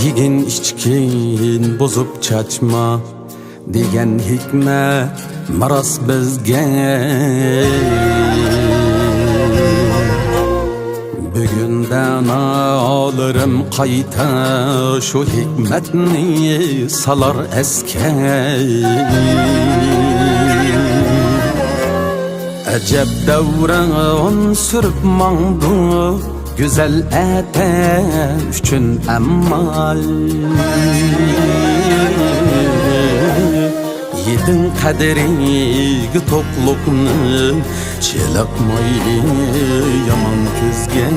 Yigin içkin bozup çaçma degan hikmet maras bizga. Bugundan alırım qayta şu hikmetni salar esке. Acep davran sürüp mangdu güzel ete üçün emmal. Yedin kaderi toklukni çelakmay yaman kızge.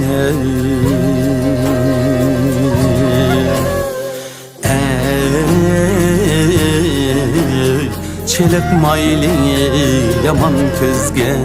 Çelakmayli yaman kızge.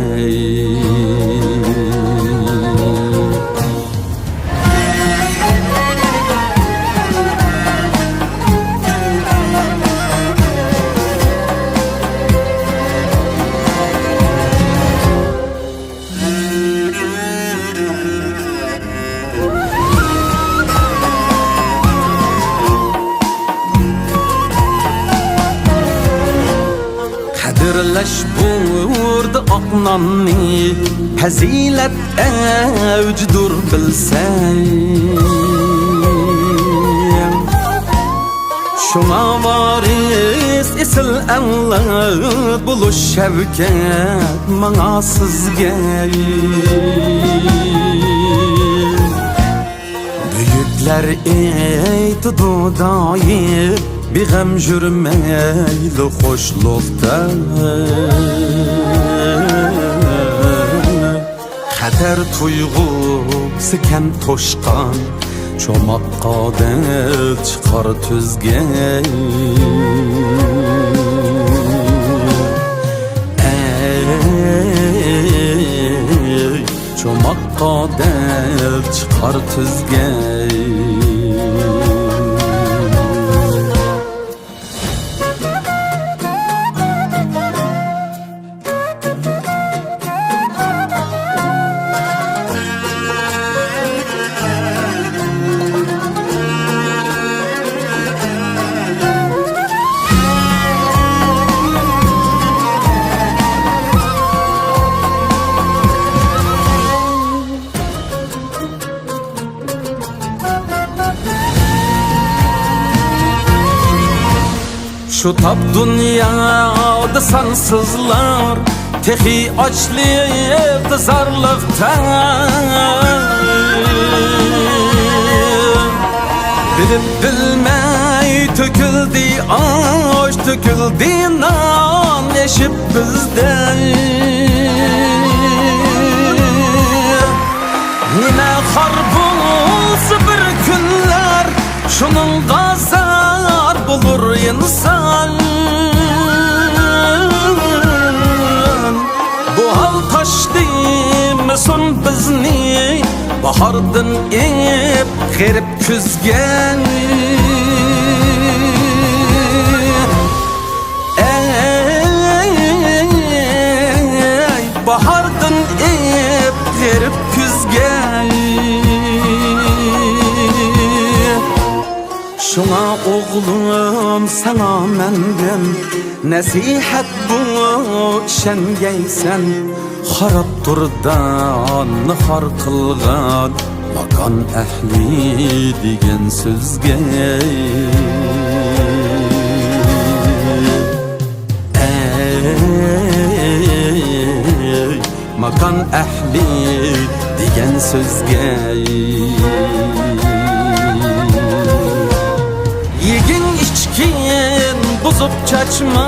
Kadirlaş burdu aknanni fazilet evcdur bilsen. Şuna varis isil evlat buluş şevket mana sizge. Büyükler eydi dudayı bir gam jürmeyli hoşlukta. Kader tuyg'usi kam to'shqan cho'moqqa dil chiqar tuzga. Cho'moqqa dil chiqar tuzga. Şu tap dünyada sansızlar tehi açlık zarlıktan. Bilip bilmey töküldü aş töküldü nan eşip bizden. Yine harbulsa bir günler şunun gazar bulur insan. Bu hal taşdıymışın bizni bahardın ip gerip küzgen. Ey bahardın ip gerip küzgen. Şuna oğlum sana menden nasihat bu şengeysen. Harap turdan har kılgan makan ehli degen sözge. Ey makan ehli degen sözge. Yegin içkin bozup çaçma.